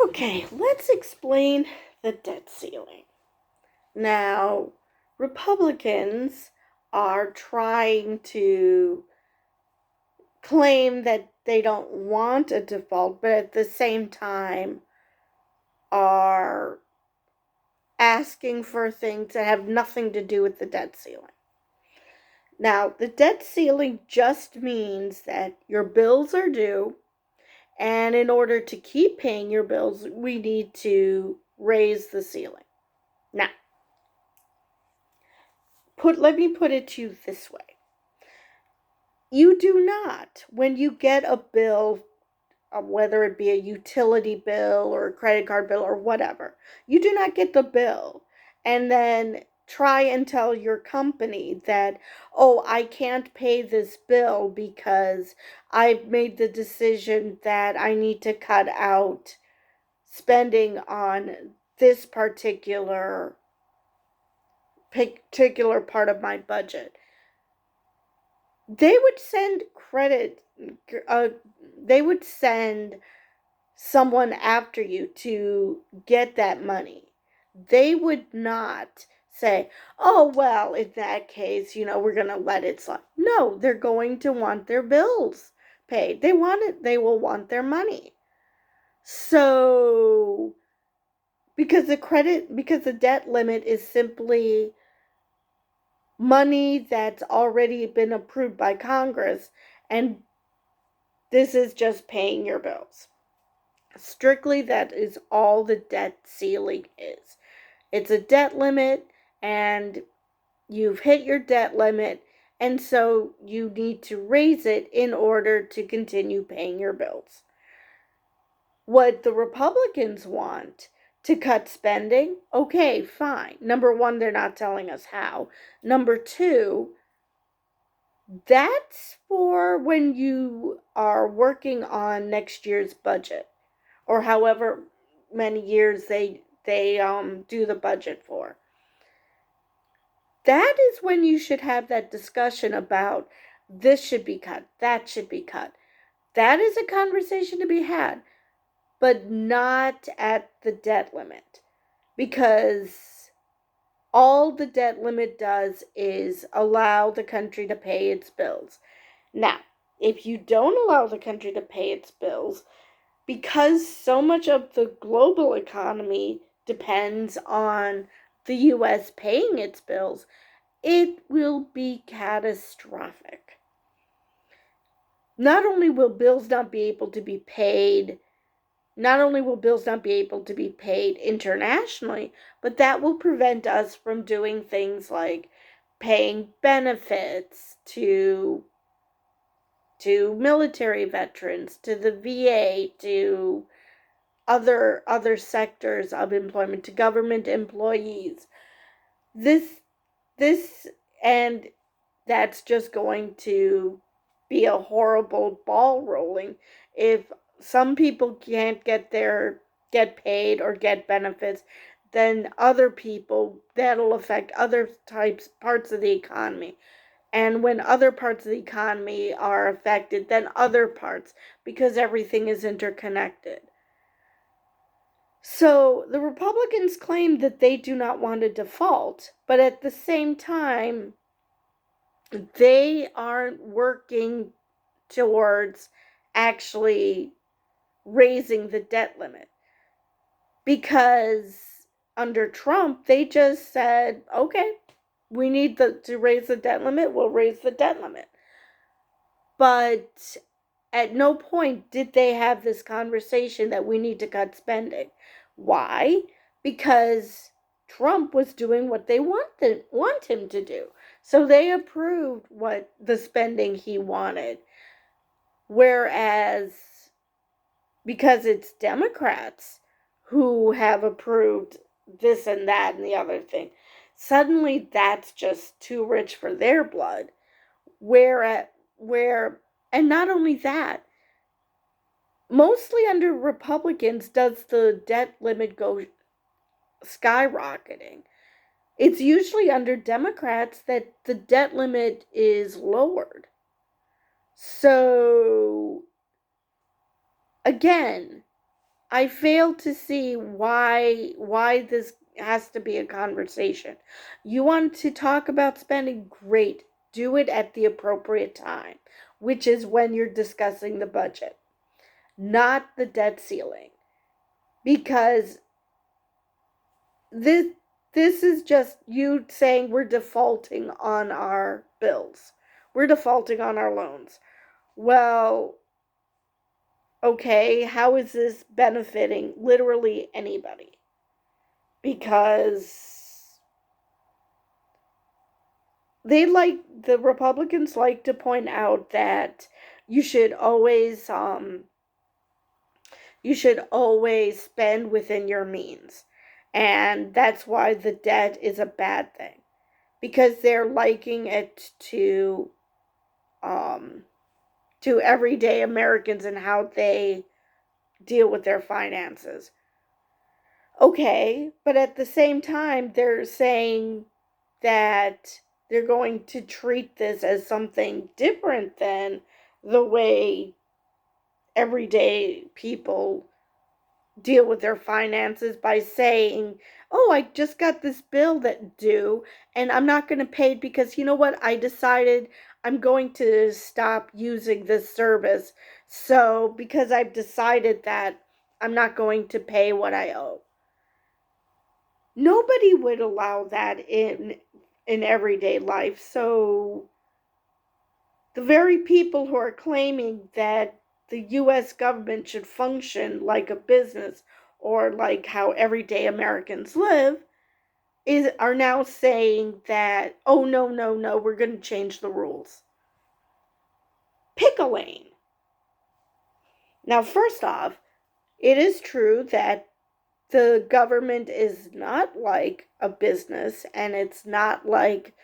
Okay, let's explain the debt ceiling. Now, Republicans are trying to claim that they don't want a default, but at the same time are asking for things that have nothing to do with the debt ceiling. Now, the debt ceiling just means that your bills are due, and in order to keep paying your bills, we need to raise the ceiling. Now, let me put it to you this way. You do not, when you get a bill, whether it be a utility bill or a credit card bill or whatever, you do not get the bill and then try and tell your company that, oh, I can't pay this bill because I've made the decision that I need to cut out spending on this particular part of my budget. They would send they would send someone after you to get that money. They would not say, oh, well, in that case, we're going to let it slide. No, they're going to want their bills paid. They will want their money. So, because the debt limit is simply money that's already been approved by Congress, and this is just paying your bills. Strictly, that is all the debt ceiling is. It's a debt limit, and you've hit your debt limit, and so you need to raise it in order to continue paying your bills. What the Republicans want to cut spending, okay, fine. Number one, they're not telling us how. Number two, that's for when you are working on next year's budget, or however many years they do the budget for. That is when you should have that discussion about this should be cut, that should be cut. That is a conversation to be had, but not at the debt limit, because all the debt limit does is allow the country to pay its bills. Now, if you don't allow the country to pay its bills, because so much of the global economy depends on the U.S. paying its bills, it will be catastrophic. Not only will bills not be able to be paid internationally, but that will prevent us from doing things like paying benefits to military veterans, to the VA, to other sectors of employment, to government employees. This and that's just going to be a horrible ball rolling if some people can't get paid or get benefits. Then other people, that'll affect other parts of the economy. And when other parts of the economy are affected, then other parts, because everything is interconnected. So the Republicans claim that they do not want a default, but at the same time, they aren't working towards actually raising the debt limit. Because under Trump, they just said, okay, we need to raise the debt limit, we'll raise the debt limit. But at no point did they have this conversation that we need to cut spending. Why? Because Trump was doing what they want him to do. So they approved what the spending he wanted. Whereas, because it's Democrats who have approved this and that and the other thing, suddenly that's just too rich for their blood. And not only that, mostly under Republicans does the debt limit go skyrocketing. It's usually under Democrats that the debt limit is lowered. So, again, I fail to see why this has to be a conversation. You want to talk about spending? Great. Do it at the appropriate time, which is when you're discussing the budget, not the debt ceiling. Because this this is just you saying we're defaulting on our bills. We're defaulting on our loans. Well, okay, how is this benefiting literally anybody? Because the Republicans like to point out that you should always spend within your means. And that's why the debt is a bad thing. Because they're liking it to everyday Americans and how they deal with their finances. Okay, but at the same time, they're saying that they're going to treat this as something different than the way everyday people deal with their finances by saying, oh, I just got this bill that due and I'm not going to pay it because you know what? I decided I'm going to stop using this service. So, because I've decided that I'm not going to pay what I owe. Nobody would allow that in everyday life. So, the very people who are claiming that the US government should function like a business or like how everyday Americans live are now saying that, oh, no, we're going to change the rules. Pick a lane. Now, first off, it is true that the government is not like a business and it's not like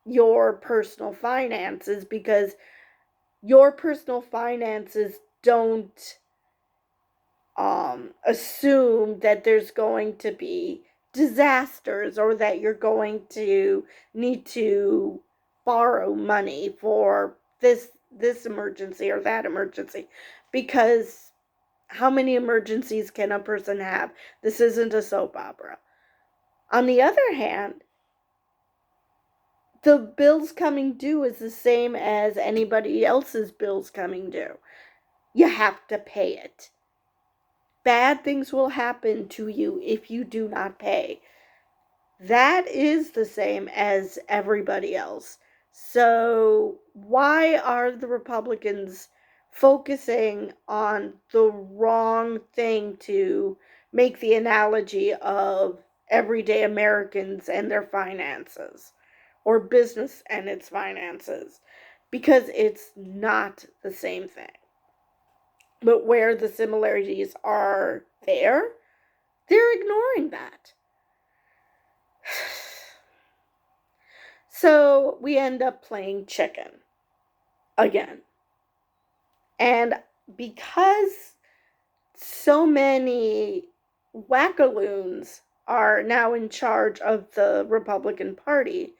your personal finances, because your personal finances don't assume that there's going to be disasters or that you're going to need to borrow money for this emergency or that emergency, because how many emergencies can a person have? This isn't a soap opera. On the other hand, the bills coming due is the same as anybody else's bills coming due. You have to pay it. Bad things will happen to you if you do not pay. That is the same as everybody else. So, why are the Republicans focusing on the wrong thing to make the analogy of everyday Americans and their finances, or business and its finances? Because it's not the same thing. But where the similarities are there, they're ignoring that. So we end up playing chicken again. And because so many wackaloons are now in charge of the Republican Party,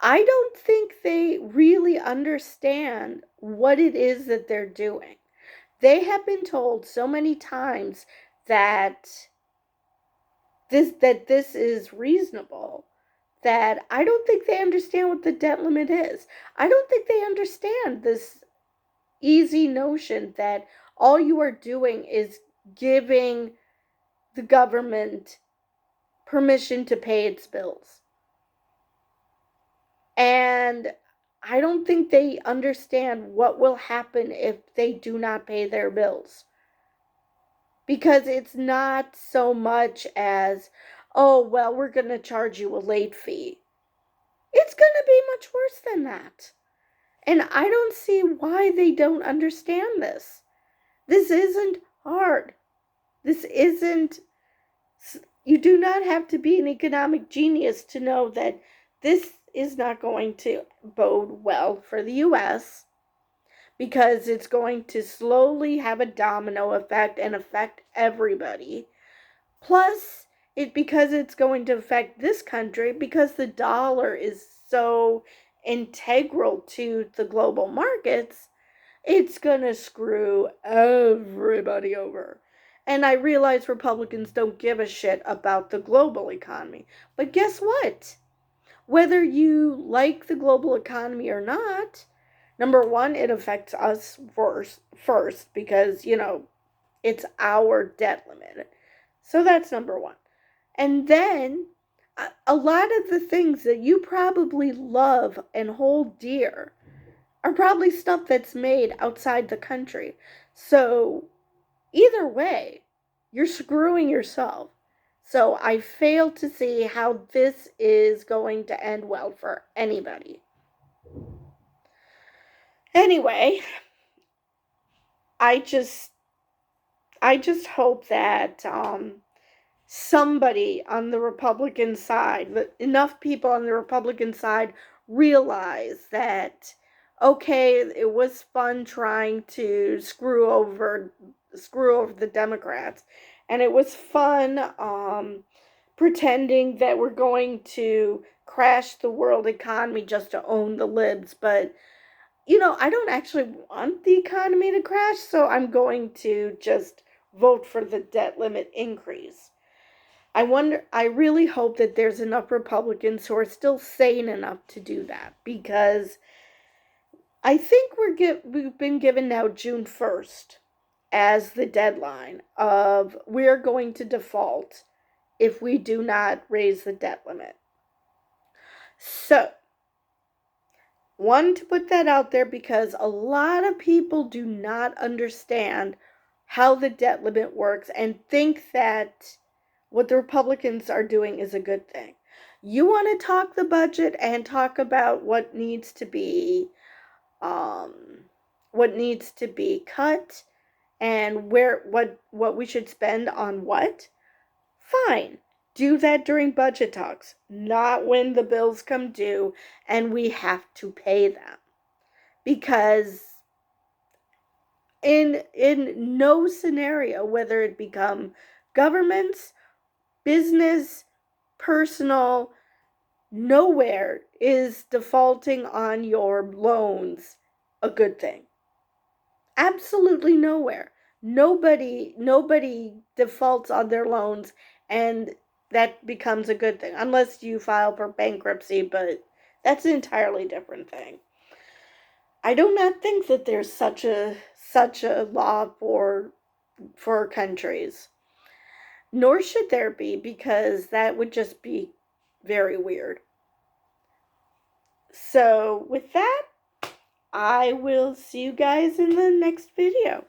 I don't think they really understand what it is that they're doing. They have been told so many times that this is reasonable, that I don't think they understand what the debt limit is. I don't think they understand this easy notion that all you are doing is giving the government permission to pay its bills. And I don't think they understand what will happen if they do not pay their bills. Because it's not so much as, oh, well, we're going to charge you a late fee. It's going to be much worse than that. And I don't see why they don't understand this. This isn't hard. This isn't, you do not have to be an economic genius to know that this is not going to bode well for the US, because it's going to slowly have a domino effect and affect everybody. Plus, because it's going to affect this country, because the dollar is so integral to the global markets, It's gonna screw everybody over. And I realize Republicans don't give a shit about the global economy. But guess what? Whether you like the global economy or not, number one, it affects us first because, it's our debt limit. So that's number one. And then a lot of the things that you probably love and hold dear are probably stuff that's made outside the country. So either way, you're screwing yourself. So I fail to see how this is going to end well for anybody. Anyway, I just I just hope that somebody on the Republican side, enough people on the Republican side realize that, okay, it was fun trying to screw over the Democrats, and it was fun pretending that we're going to crash the world economy just to own the libs, but I don't actually want the economy to crash, so I'm going to just vote for the debt limit increase. I really hope that there's enough Republicans who are still sane enough to do that, because I think we've been given now June 1st as the deadline of we're going to default if we do not raise the debt limit. So, one, to put that out there because a lot of people do not understand how the debt limit works and think that what the Republicans are doing is a good thing. You want to talk the budget and talk about what needs to be cut and what we should spend on what? Fine. Do that during budget talks, not when the bills come due and we have to pay them. Because in no scenario, whether it become governments, business, personal, nowhere is defaulting on your loans a good thing. Absolutely nowhere. Nobody defaults on their loans and that becomes a good thing unless you file for bankruptcy, but that's an entirely different thing. I do not think that there's such a law for countries. Nor should there be, because that would just be very weird. So, with that, I will see you guys in the next video.